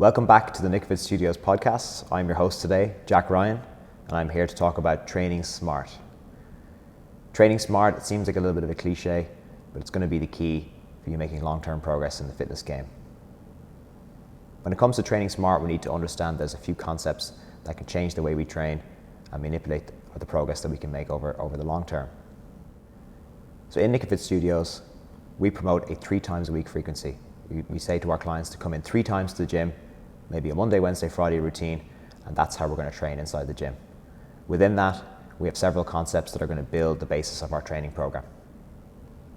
Welcome back to the Ep33 Studios podcast. I'm your host today, Jack Ryan, and I'm here to talk about training smart. Training smart, it seems like a little bit of a cliche, but it's going to be the key for you making long-term progress in the fitness game. When it comes to training smart, we need to understand there's a few concepts that can change the way we train and manipulate the progress that we can make over the long term. So in Ep33 Studios, we promote a 3 times a week frequency. We say to our clients to come in 3 times to the gym, maybe a Monday, Wednesday, Friday routine, and that's how we're going to train inside the gym. Within that, we have several concepts that are going to build the basis of our training program.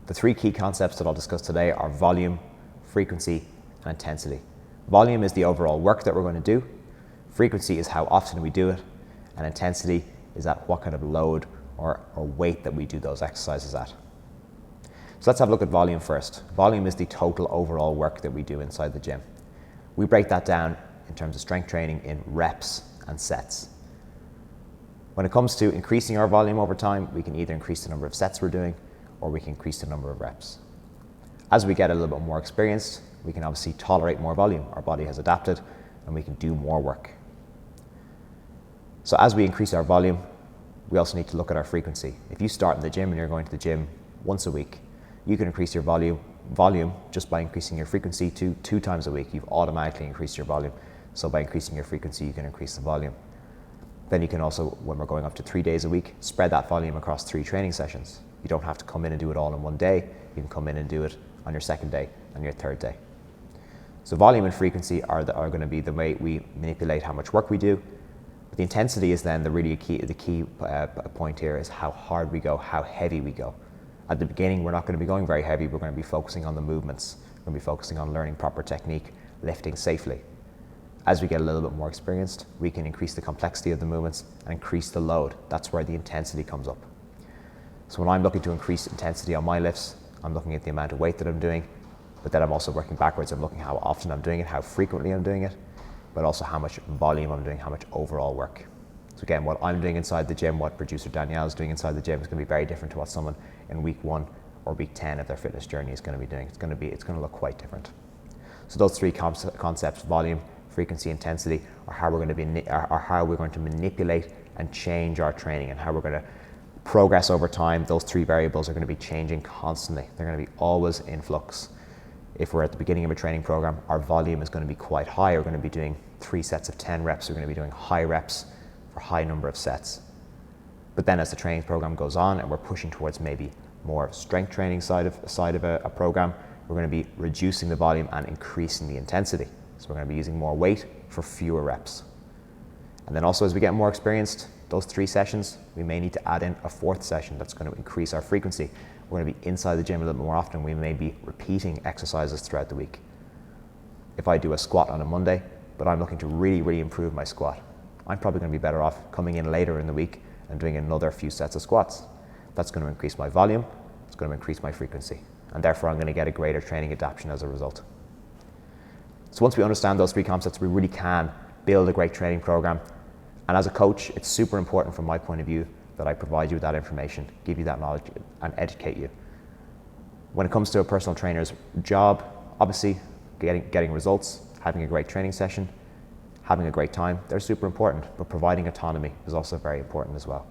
The 3 key concepts that I'll discuss today are volume, frequency, and intensity. Volume is the overall work that we're going to do. Frequency is how often we do it, and intensity is at what kind of load or weight that we do those exercises at. So let's have a look at volume first. Volume is the total overall work that we do inside the gym. We break that down in terms of strength training in reps and sets. When it comes to increasing our volume over time, we can either increase the number of sets we're doing or we can increase the number of reps. As we get a little bit more experienced, we can obviously tolerate more volume. Our body has adapted and we can do more work. So as we increase our volume, we also need to look at our frequency. If you start in the gym and you're going to the gym once a week, you can increase your volume just by increasing your frequency to 2 times a week. You've automatically increased your volume. So by increasing your frequency, you can increase the volume. Then you can also, when we're going up to 3 days a week, spread that volume across 3 training sessions. You don't have to come in and do it all in one day. You can come in and do it on your second day and your third day. So volume and frequency are going to be the way we manipulate how much work we do. But the intensity is then the key point here is how hard we go, how heavy we go. At the beginning, we're not going to be going very heavy. We're going to be focusing on the movements. We're going to be focusing on learning proper technique, lifting safely. As we get a little bit more experienced, we can increase the complexity of the movements and increase the load. That's where the intensity comes up. So when I'm looking to increase intensity on my lifts, I'm looking at the amount of weight that I'm doing, but then I'm also working backwards. I'm looking how often I'm doing it, how frequently I'm doing it, but also how much volume I'm doing, how much overall work. So again, what I'm doing inside the gym, what producer Danielle is doing inside the gym is going to be very different to what someone in week 1 or week 10 of their fitness journey is going to be doing. It's going to look quite different. So those 3 concepts, volume, frequency, intensity, are how we're going to manipulate and change our training and how we're going to progress over time. Those 3 variables are going to be changing constantly. They're going to be always in flux. If we're at the beginning of a training program, our volume is going to be quite high. We're going to be doing 3 sets of 10 reps. We're going to be doing high reps for high number of sets. But then as the training program goes on and we're pushing towards maybe more strength training side of a program, we're going to be reducing the volume and increasing the intensity. So we're going to be using more weight for fewer reps. And then also as we get more experienced, those 3 sessions, we may need to add in a 4th session that's going to increase our frequency. We're going to be inside the gym a little more often. We may be repeating exercises throughout the week. If I do a squat on a Monday, but I'm looking to really improve my squat, I'm probably going to be better off coming in later in the week and doing another few sets of squats. That's going to increase my volume, it's going to increase my frequency, and therefore I'm going to get a greater training adaptation as a result. So once we understand those 3 concepts, we really can build a great training program. And as a coach, it's super important from my point of view that I provide you with that information, give you that knowledge, and educate you. When it comes to a personal trainer's job, obviously getting results, having a great training session, having a great time, they're super important, but providing autonomy is also very important as well.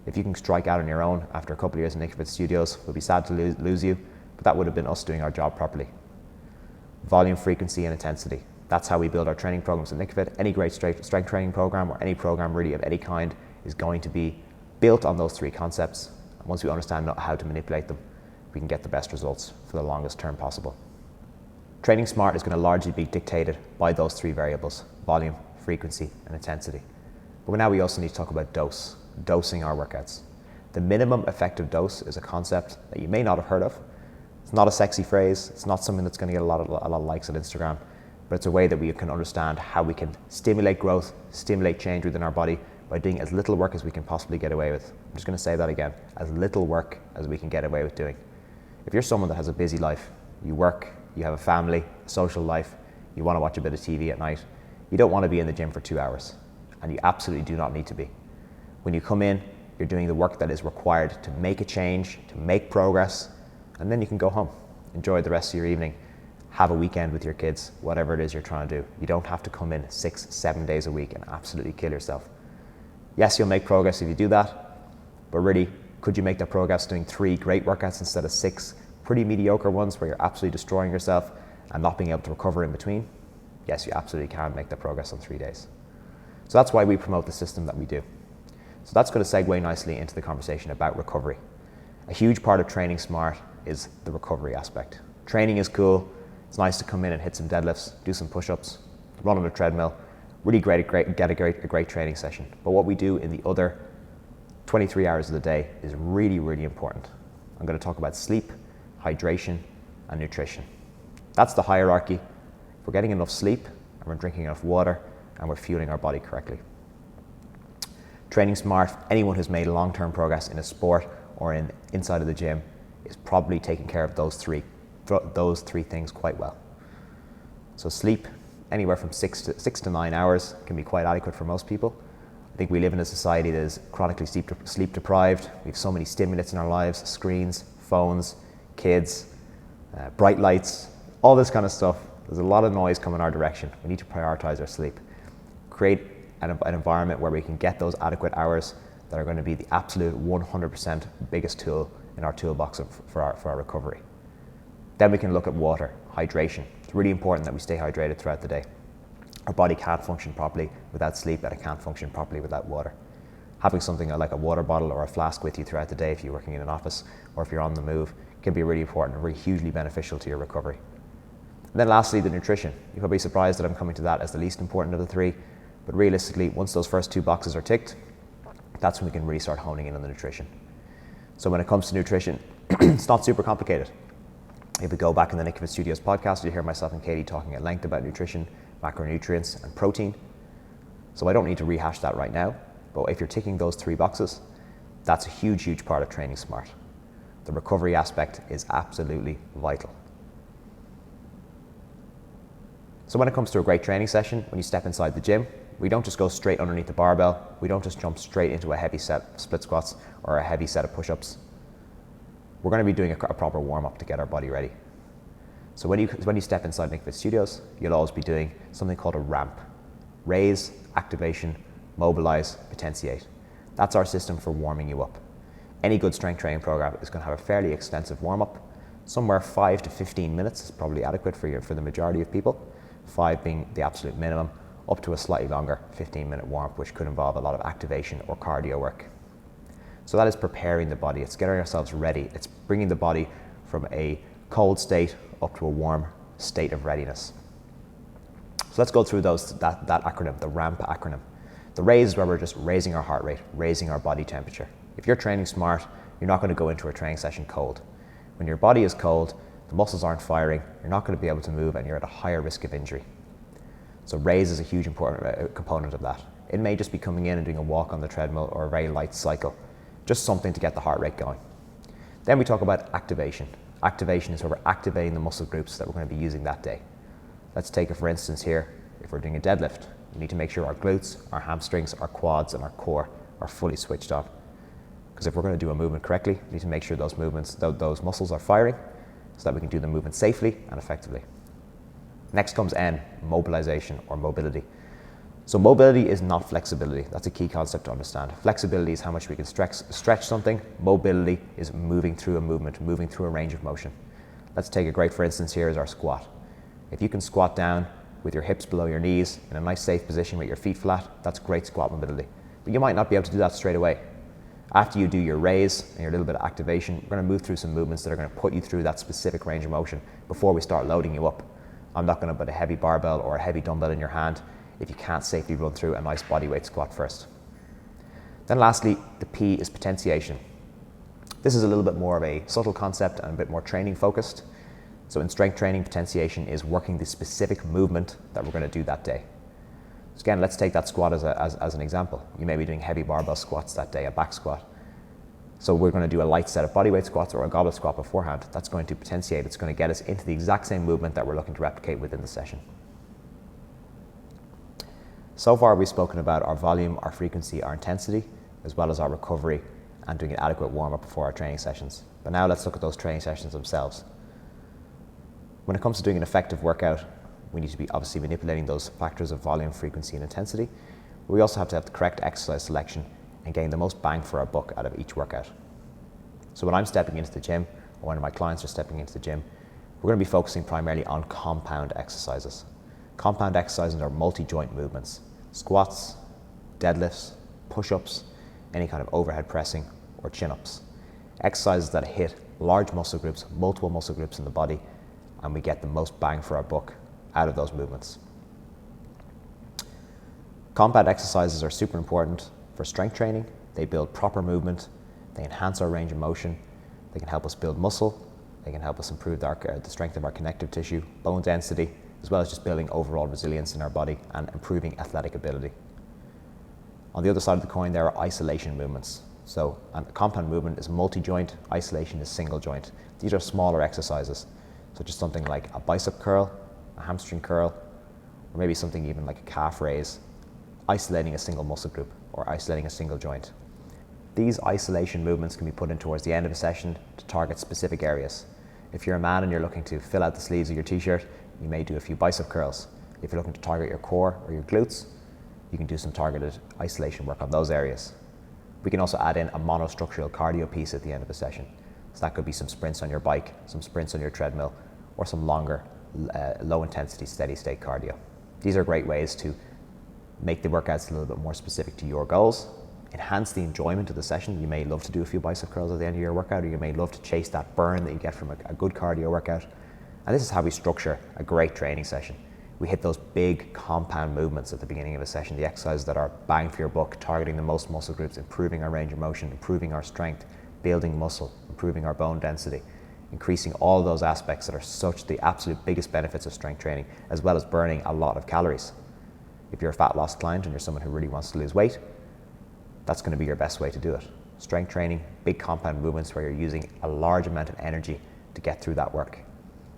If you can strike out on your own after a couple of years in Ep33 Studios, we'll be sad to lose you, but that would have been us doing our job properly. Volume, frequency, and intensity. That's how we build our training programs at Ep33. Any great strength training program or any program really of any kind is going to be built on those 3 concepts. And once we understand how to manipulate them, we can get the best results for the longest term possible. Training smart is going to largely be dictated by those 3 variables, volume, frequency, and intensity. But now we also need to talk about dosing our workouts. The minimum effective dose is a concept that you may not have heard of. It's not a sexy phrase. It's not something that's going to get a lot of likes on Instagram, but it's a way that we can understand how we can stimulate growth, stimulate change within our body by doing as little work as we can possibly get away with. I'm just going to say that again, as little work as we can get away with doing. If you're someone that has a busy life, you work, you have a family, a social life, you want to watch a bit of TV at night, you don't want to be in the gym for 2 hours, and you absolutely do not need to be. When you come in, you're doing the work that is required to make a change, to make progress, and then you can go home. Enjoy the rest of your evening, have a weekend with your kids, whatever it is you're trying to do. You don't have to come in 6, 7 days a week and absolutely kill yourself. Yes, you'll make progress if you do that, but really, could you make that progress doing 3 great workouts instead of 6 pretty mediocre ones where you're absolutely destroying yourself and not being able to recover in between? Yes, you absolutely can make that progress on 3 days. So that's why we promote the system that we do. So that's going to segue nicely into the conversation about recovery. A huge part of training smart is the recovery aspect. Training is cool. It's nice to come in and hit some deadlifts, do some push-ups, run on a treadmill, really get a great training session. But what we do in the other 23 hours of the day is really, really important. I'm going to talk about sleep, hydration, and nutrition. That's the hierarchy. If we're getting enough sleep, and we're drinking enough water, and we're fueling our body correctly. Training smart, anyone who's made long-term progress in a sport or inside of the gym is probably taking care of those three things quite well. So sleep, anywhere from 6 to 9 hours can be quite adequate for most people. I think we live in a society that is chronically sleep deprived. We have so many stimulants in our lives, screens, phones, kids, bright lights, all this kind of stuff. There's a lot of noise coming our direction. We need to prioritize our sleep. Create an environment where we can get those adequate hours that are going to be the absolute 100% biggest tool in our toolbox for our recovery. Then we can look at water, hydration. It's really important that we stay hydrated throughout the day. Our body can't function properly without sleep, and it can't function properly without water. Having something like a water bottle or a flask with you throughout the day if you're working in an office or if you're on the move can be really important and really hugely beneficial to your recovery. And then lastly, the nutrition. You're probably surprised that I'm coming to that as the least important of the 3, but realistically, once those first 2 boxes are ticked, that's when we can really start honing in on the nutrition. So when it comes to nutrition, it's not super complicated. If we go back in the Nick Fit Studios podcast, you'll hear myself and Katie talking at length about nutrition, macronutrients, and protein. So I don't need to rehash that right now, but if you're ticking those 3 boxes, that's a huge part of training smart. The recovery aspect is absolutely vital. So when it comes to a great training session, when you step inside the gym, we don't just go straight underneath the barbell. We don't just jump straight into a heavy set of split squats or a heavy set of push-ups. We're going to be doing a proper warm-up to get our body ready. So when you step inside Nick Fit Studios, you'll always be doing something called a ramp. Raise, activation, mobilize, potentiate. That's our system for warming you up. Any good strength training program is going to have a fairly extensive warm-up. Somewhere 5 to 15 minutes is probably adequate for the majority of people. 5 being the absolute minimum, up to a slightly longer 15-minute warm-up, which could involve a lot of activation or cardio work. So that is preparing the body. It's getting ourselves ready. It's bringing the body from a cold state up to a warm state of readiness. So let's go through that acronym, the RAMP acronym. The raise is where we're just raising our heart rate, raising our body temperature. If you're training smart, you're not going to go into a training session cold. When your body is cold, the muscles aren't firing, you're not going to be able to move, and you're at a higher risk of injury. So raise is a huge important component of that. It may just be coming in and doing a walk on the treadmill or a very light cycle, just something to get the heart rate going. Then we talk about activation. Activation is where we're activating the muscle groups that we're going to be using that day. Let's take it for instance here, if we're doing a deadlift, we need to make sure our glutes, our hamstrings, our quads, and our core are fully switched on. Because if we're going to do a movement correctly, we need to make sure those muscles are firing so that we can do the movement safely and effectively. Next comes N, mobilization or mobility. So mobility is not flexibility. That's a key concept to understand. Flexibility is how much we can stretch something. Mobility is moving through a movement, moving through a range of motion. Let's take a great for instance here is our squat. If you can squat down with your hips below your knees in a nice safe position with your feet flat, that's great squat mobility. But you might not be able to do that straight away. After you do your raise and your little bit of activation, we're going to move through some movements that are going to put you through that specific range of motion before we start loading you up. I'm not going to put a heavy barbell or a heavy dumbbell in your hand if you can't safely run through a nice bodyweight squat first. Then lastly, the P is potentiation. This is a little bit more of a subtle concept and a bit more training focused. So in strength training, potentiation is working the specific movement that we're going to do that day. So again, let's take that squat as an example. You may be doing heavy barbell squats that day, a back squat. So we're going to do a light set of bodyweight squats or a goblet squat beforehand. That's going to potentiate. It's going to get us into the exact same movement that we're looking to replicate within the session. So far, we've spoken about our volume, our frequency, our intensity, as well as our recovery and doing an adequate warm-up before our training sessions. But now let's look at those training sessions themselves. When it comes to doing an effective workout, we need to be obviously manipulating those factors of volume, frequency, and intensity. We also have to have the correct exercise selection and getting the most bang for our buck out of each workout. So when I'm stepping into the gym, or when my clients are stepping into the gym, we're going to be focusing primarily on compound exercises. Compound exercises are multi-joint movements: squats, deadlifts, push-ups, any kind of overhead pressing, or chin-ups. Exercises that hit large muscle groups, multiple muscle groups in the body, and we get the most bang for our buck out of those movements. Compound exercises are super important for strength training. They build proper movement, they enhance our range of motion, they can help us build muscle, they can help us improve the strength of our connective tissue, bone density, as well as just building overall resilience in our body and improving athletic ability. On the other side of the coin, there are isolation movements. So a compound movement is multi-joint, isolation is single joint. These are smaller exercises, such as something like a bicep curl, a hamstring curl, or maybe something even like a calf raise, isolating a single muscle group or isolating a single joint. These isolation movements can be put in towards the end of a session to target specific areas. If you're a man and you're looking to fill out the sleeves of your t-shirt, you may do a few bicep curls. If you're looking to target your core or your glutes, you can do some targeted isolation work on those areas. We can also add in a monostructural cardio piece at the end of a session. So that could be some sprints on your bike, some sprints on your treadmill, or some longer, low intensity, steady state cardio. These are great ways to make the workouts a little bit more specific to your goals, enhance the enjoyment of the session. You may love to do a few bicep curls at the end of your workout, or you may love to chase that burn that you get from a good cardio workout. And this is how we structure a great training session. We hit those big compound movements at the beginning of a session, the exercises that are bang for your buck, targeting the most muscle groups, improving our range of motion, improving our strength, building muscle, improving our bone density, increasing all those aspects that are such the absolute biggest benefits of strength training, as well as burning a lot of calories. If you're a fat loss client and you're someone who really wants to lose weight, that's going to be your best way to do it. Strength training, big compound movements where you're using a large amount of energy to get through that work.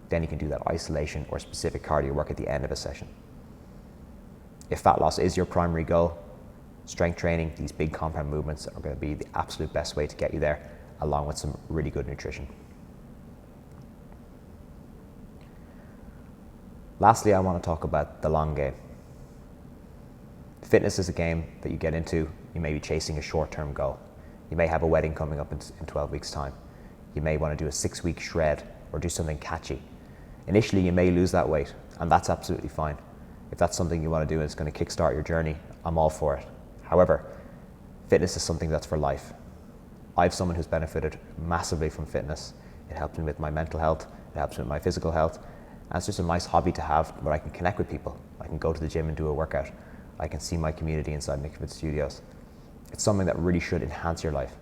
Then you can do that isolation or specific cardio work at the end of a session. If fat loss is your primary goal, strength training, these big compound movements are going to be the absolute best way to get you there, along with some really good nutrition. Lastly, I want to talk about the long game. Fitness is a game that you get into. You may be chasing a short-term goal. You may have a wedding coming up in 12 weeks' time. You may want to do a 6-week shred or do something catchy. Initially, you may lose that weight, and that's absolutely fine. If that's something you want to do and it's going to kickstart your journey, I'm all for it. However, fitness is something that's for life. I'm someone who's benefited massively from fitness. It helps me with my mental health, it helps me with my physical health, and it's just a nice hobby to have where I can connect with people. I can go to the gym and do a workout. I can see my community inside NickyFit Studios. It's something that really should enhance your life,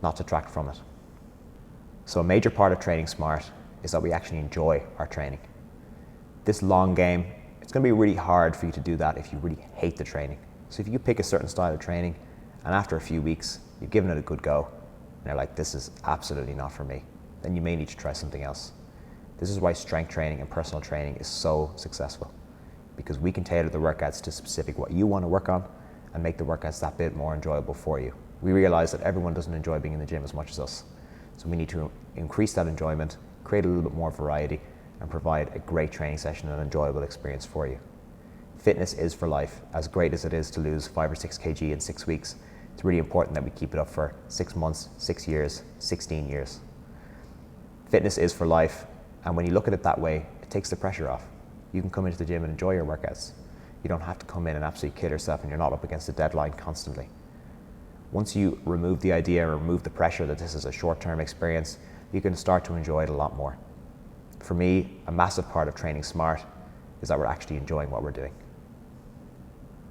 not detract from it. So a major part of training smart is that we actually enjoy our training. This long game, it's going to be really hard for you to do that if you really hate the training. So if you pick a certain style of training and after a few weeks, you've given it a good go, and you're like, this is absolutely not for me, then you may need to try something else. This is why strength training and personal training is so successful, because we can tailor the workouts to specific what you want to work on and make the workouts that bit more enjoyable for you. We realize that everyone doesn't enjoy being in the gym as much as us. So we need to increase that enjoyment, create a little bit more variety, and provide a great training session and an enjoyable experience for you. Fitness is for life. As great as it is to lose 5 or 6 kg in 6 weeks, it's really important that we keep it up for 6 months, 6 years, 16 years. Fitness is for life, and when you look at it that way, it takes the pressure off. You can come into the gym and enjoy your workouts. You don't have to come in and absolutely kill yourself and you're not up against a deadline constantly. Once you remove the idea or remove the pressure that this is a short-term experience, you can start to enjoy it a lot more. For me, a massive part of training smart is that we're actually enjoying what we're doing.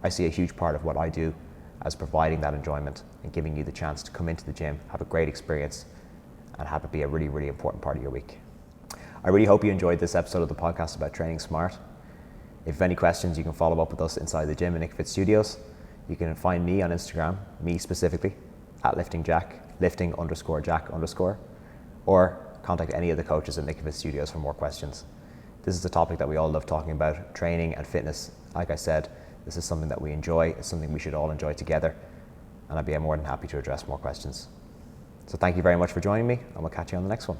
I see a huge part of what I do as providing that enjoyment and giving you the chance to come into the gym, have a great experience, and have it be a really, really important part of your week. I really hope you enjoyed this episode of the podcast about training smart. If you have any questions, you can follow up with us inside the gym in NickyFit Studios. You can find me on Instagram, me specifically, at lifting_Jack_, or contact any of the coaches at NickyFit Studios for more questions. This is a topic that we all love talking about, training and fitness. Like I said, this is something that we enjoy. It's something we should all enjoy together, and I'd be more than happy to address more questions. So thank you very much for joining me, and we'll catch you on the next one.